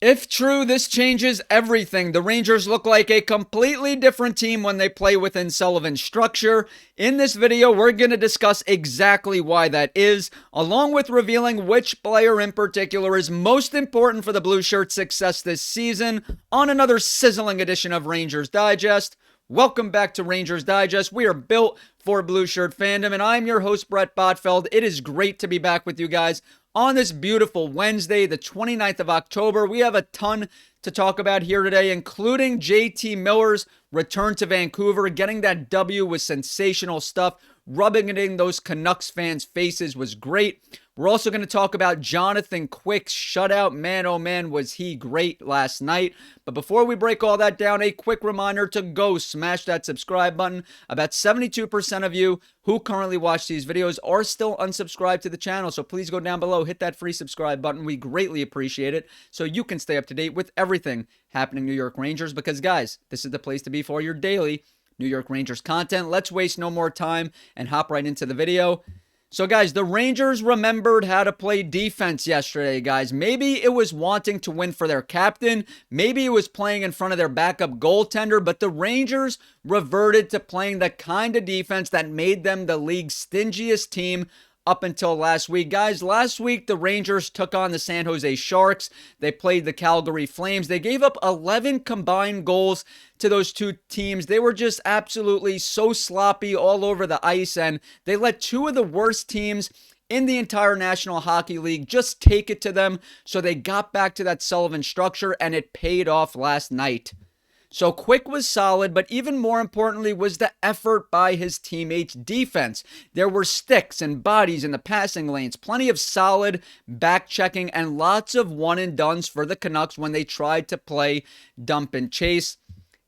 If true, this changes everything. The Rangers look like a completely different team when they play within Sullivan's structure. In this video, we're going to discuss exactly why that is, along with revealing which player in particular is most important for the Blueshirts' success this season on another sizzling edition of Rangers Digest. Welcome back to Rangers Digest. We are built for Blue Shirt fandom, and I'm your host, Bret Botfeld. It is great to be back with you guys on this beautiful Wednesday, the 29th of October. We have a ton to talk about here today, including JT Miller's return to Vancouver. Getting that W was sensational stuff. Rubbing it in those Canucks fans' faces was great. We're also going to talk about Jonathan Quick's shutout. Man, oh man, was he great last night. But before we break all that down, a quick reminder to go smash that subscribe button. About 72% of you who currently watch these videos are still unsubscribed to the channel. So please go down below, hit that free subscribe button. We greatly appreciate it so you can stay up to date with everything happening New York Rangers. Because guys, this is the place to be for your daily New York Rangers content. Let's waste no more time and hop right into the video. So guys, the Rangers remembered how to play defense yesterday, guys. Maybe it was wanting to win for their captain. Maybe it was playing in front of their backup goaltender. But the Rangers reverted to playing the kind of defense that made them the league's stingiest team up until last week. Guys, last week the Rangers took on the San Jose Sharks. They played the Calgary Flames. They gave up 11 combined goals to those two teams. They were just absolutely so sloppy all over the ice, and they let two of the worst teams in the entire National Hockey League just take it to them. So they got back to that Sullivan structure, and it paid off last night. So Quick was solid, but even more importantly was the effort by his teammates' defense. There were sticks and bodies in the passing lanes, plenty of solid back checking, and lots of one-and-dones for the Canucks when they tried to play dump and chase.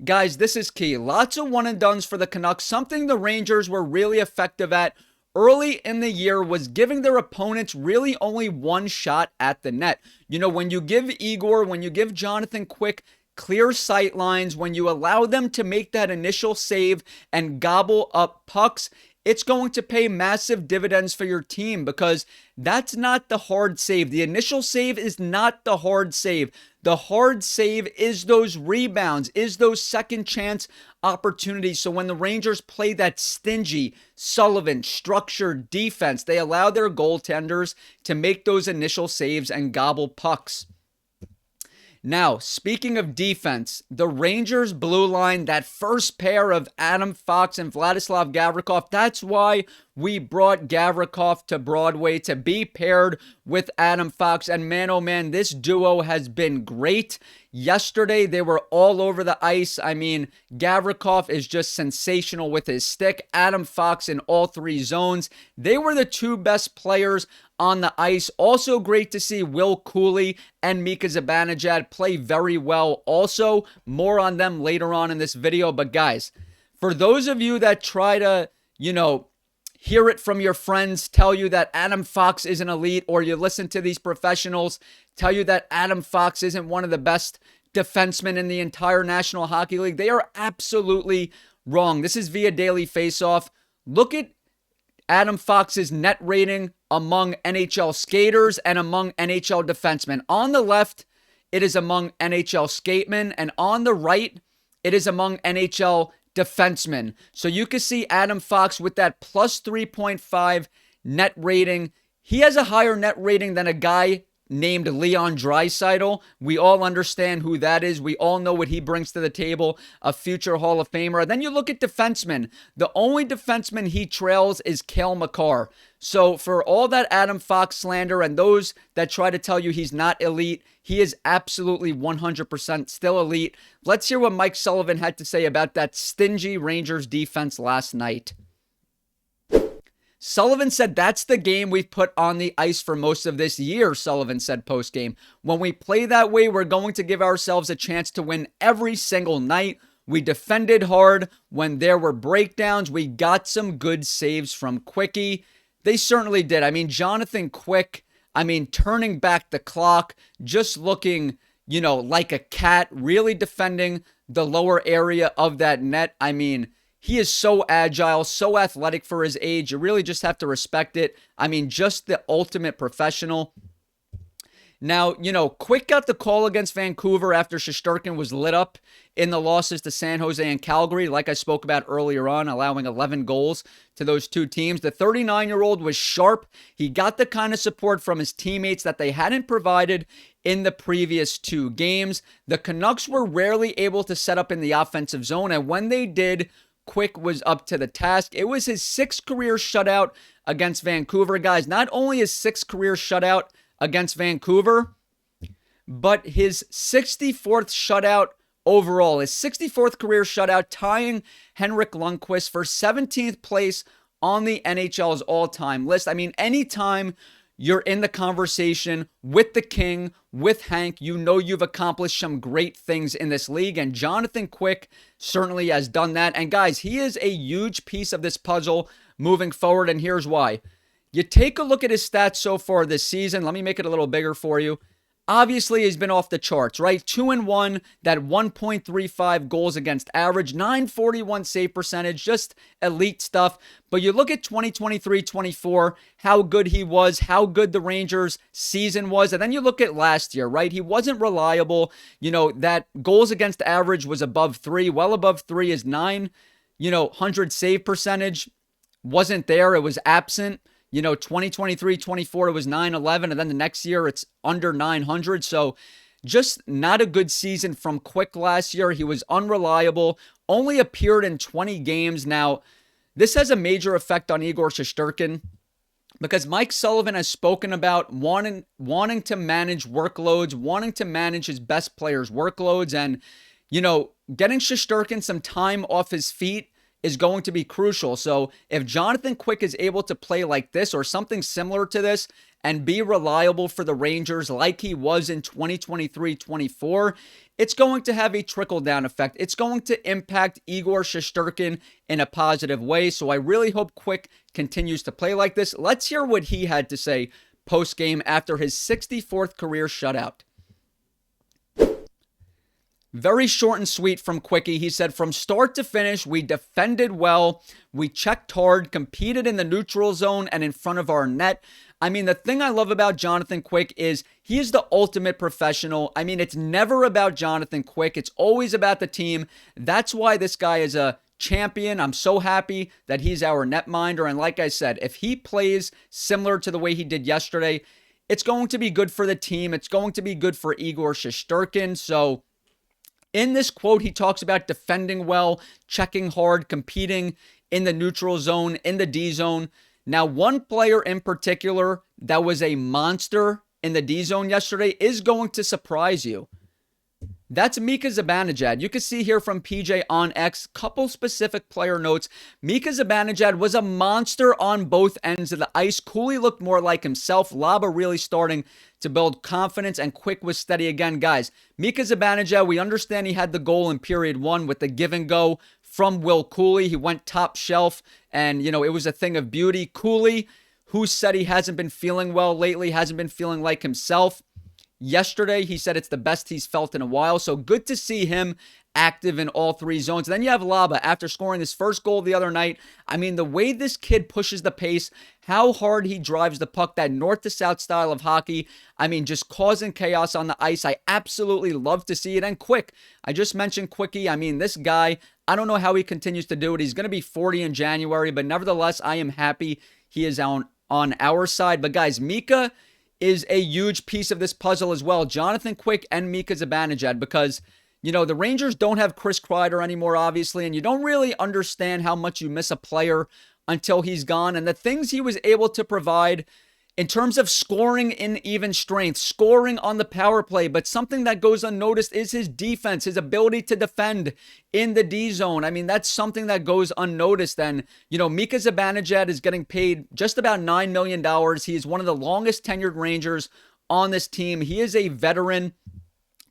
Guys, this is key. Lots of one-and-dones for the Canucks. Something the Rangers were really effective at early in the year was giving their opponents really only one shot at the net. You know, when you give Igor, when you give Jonathan Quick clear sight lines, when you allow them to make that initial save and gobble up pucks, it's going to pay massive dividends for your team, because that's not the hard save. The initial save is not the hard save. The hard save is those rebounds, is those second chance opportunities. So when the Rangers play that stingy, Sullivan, structured defense, they allow their goaltenders to make those initial saves and gobble pucks. Now, speaking of defense, the Rangers blue line, that first pair of Adam Fox and Vladislav Gavrikov, that's why we brought Gavrikov to Broadway, to be paired with Adam Fox. And man, oh man, this duo has been great. Yesterday, they were all over the ice. I mean, Gavrikov is just sensational with his stick. Adam Fox in all three zones. They were the two best players on the ice. Also great to see Will Cooley and Mika Zibanejad play very well. Also, more on them later on in this video. But guys, for those of you that try to, hear it from your friends, tell you that Adam Fox isn't elite, or you listen to these professionals tell you that Adam Fox isn't one of the best defensemen in the entire National Hockey League, they are absolutely wrong. This is via Daily Faceoff. Look at Adam Fox's net rating among NHL skaters and among NHL defensemen. On the left, it is among NHL skatemen, and on the right, it is among NHL defensemen. So you can see Adam Fox with that plus 3.5 net rating. He has a higher net rating than a guy named Leon Draisaitl. We all understand who that is. We all know what he brings to the table, a future Hall of Famer. Then you look at defensemen. The only defenseman he trails is Cale Makar. So for all that Adam Fox slander and those that try to tell you he's not elite, he is absolutely 100% still elite. Let's hear what Mike Sullivan had to say about that stingy Rangers defense last night. Sullivan said, "That's the game we've put on the ice for most of this year," Sullivan said post-game. "When we play that way, we're going to give ourselves a chance to win every single night. We defended hard. When there were breakdowns, we got some good saves from Quickie." They certainly did. I mean, Jonathan Quick, turning back the clock, just looking, like a cat, really defending the lower area of that net. He is so agile, so athletic for his age. You really just have to respect it. Just the ultimate professional. Now, Quick got the call against Vancouver after Shesterkin was lit up in the losses to San Jose and Calgary, like I spoke about earlier on, allowing 11 goals to those two teams. The 39-year-old was sharp. He got the kind of support from his teammates that they hadn't provided in the previous two games. The Canucks were rarely able to set up in the offensive zone, and when they did, Quick was up to the task. It was his 6th career shutout against Vancouver, guys. Not only his 6th career shutout against Vancouver, but his 64th shutout overall, his 64th career shutout, tying Henrik Lundqvist for 17th place on the NHL's all-time list. I mean, anytime you're in the conversation with the King, with Hank, you know you've accomplished some great things in this league, and Jonathan Quick certainly has done that. And guys, he is a huge piece of this puzzle moving forward, and here's why. You take a look at his stats so far this season. Let me make it a little bigger for you. Obviously, he's been off the charts, right? 2-1, that 1.35 goals against average, 941 save percentage, just elite stuff. But you look at 2023-24, how good he was, how good the Rangers season was, and then you look at last year, right? He wasn't reliable. That goals against average was above 3, well above 3 is 900 save percentage wasn't there. It was absent. 2023-24, it was 911, and then the next year it's under 900. So just not a good season from Quick last year. He was unreliable, only appeared in 20 games. Now, this has a major effect on Igor Shesterkin because Mike Sullivan has spoken about wanting to manage workloads, wanting to manage his best players' workloads, and, getting Shesterkin some time off his feet is going to be crucial. So if Jonathan Quick is able to play like this or something similar to this and be reliable for the Rangers like he was in 2023-24, it's going to have a trickle-down effect. It's going to impact Igor Shesterkin in a positive way. So I really hope Quick continues to play like this. Let's hear what he had to say post-game after his 64th career shutout. Very short and sweet from Quickie. He said, from start to finish, we defended well, we checked hard, competed in the neutral zone and in front of our net. I mean, the thing I love about Jonathan Quick is he is the ultimate professional. I mean, it's never about Jonathan Quick. It's always about the team. That's why this guy is a champion. I'm so happy that he's our netminder. And like I said, if he plays similar to the way he did yesterday, it's going to be good for the team. It's going to be good for Igor Shesterkin. So in this quote, he talks about defending well, checking hard, competing in the neutral zone, in the D zone. Now, one player in particular that was a monster in the D zone yesterday is going to surprise you. That's Mika Zibanejad. You can see here from PJ on X, couple specific player notes. Mika Zibanejad was a monster on both ends of the ice. Cooley looked more like himself. Laba really starting to build confidence, and Quick was steady again. Guys, Mika Zibanejad, we understand he had the goal in period 1 with the give and go from Will Cooley. He went top shelf, and, it was a thing of beauty. Cooley, who said he hasn't been feeling well lately, hasn't been feeling like himself. Yesterday, he said it's the best he's felt in a while, so good to see him active in all three zones. And then you have Laba after scoring his first goal the other night. I mean, the way this kid pushes the pace, how hard he drives the puck, that north to south style of hockey, I mean, just causing chaos on the ice. I absolutely love to see it. And Quick, I just mentioned Quickie. I mean, this guy, I don't know how he continues to do it. He's going to be 40 in January, but nevertheless, I am happy he is on our side. But guys, Mika is a huge piece of this puzzle as well. Jonathan Quick and Mika Zibanejad, because, the Rangers don't have Chris Kreider anymore, obviously, and you don't really understand how much you miss a player until he's gone. And the things he was able to provide in terms of scoring in even strength, scoring on the power play, but something that goes unnoticed is his defense, his ability to defend in the D zone. I mean, that's something that goes unnoticed. And, Mika Zibanejad is getting paid just about $9 million. He is one of the longest tenured Rangers on this team. He is a veteran.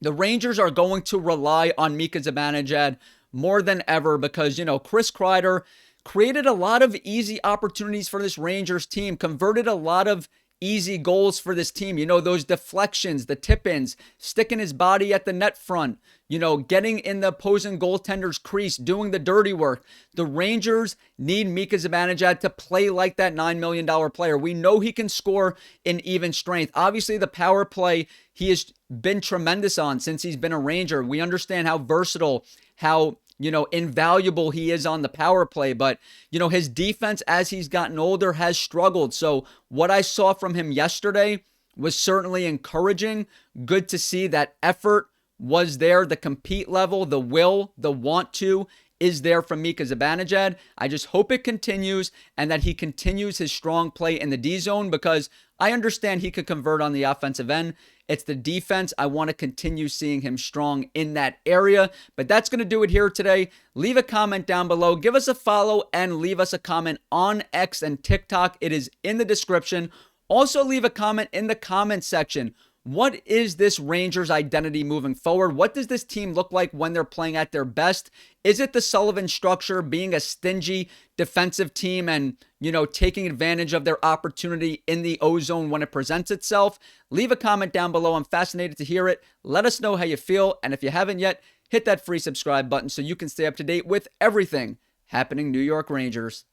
The Rangers are going to rely on Mika Zibanejad more than ever because, Chris Kreider created a lot of easy opportunities for this Rangers team, converted a lot of easy goals for this team. You know, those deflections, the tip-ins, sticking his body at the net front, you know, getting in the opposing goaltender's crease, doing the dirty work. The Rangers need Mika Zibanejad to play like that $9 million player. We know he can score in even strength. Obviously, the power play he has been tremendous on since he's been a Ranger. We understand how versatile, how, you know, invaluable he is on the power play. But, you know, his defense as he's gotten older has struggled. So what I saw from him yesterday was certainly encouraging. Good to see that effort was there. The compete level, the will, the want to is there from Mika Zibanejad. I just hope it continues and that he continues his strong play in the D zone, because I understand he could convert on the offensive end. It's the defense. I want to continue seeing him strong in that area. But that's going to do it here today. Leave a comment down below. Give us a follow and leave us a comment on X and TikTok. It is in the description. Also, leave a comment in the comment section. What is this Rangers identity moving forward? What does this team look like when they're playing at their best? Is it the Sullivan structure, being a stingy defensive team and, you know, taking advantage of their opportunity in the O-zone when it presents itself? Leave a comment down below. I'm fascinated to hear it. Let us know how you feel. And if you haven't yet, hit that free subscribe button so you can stay up to date with everything happening New York Rangers.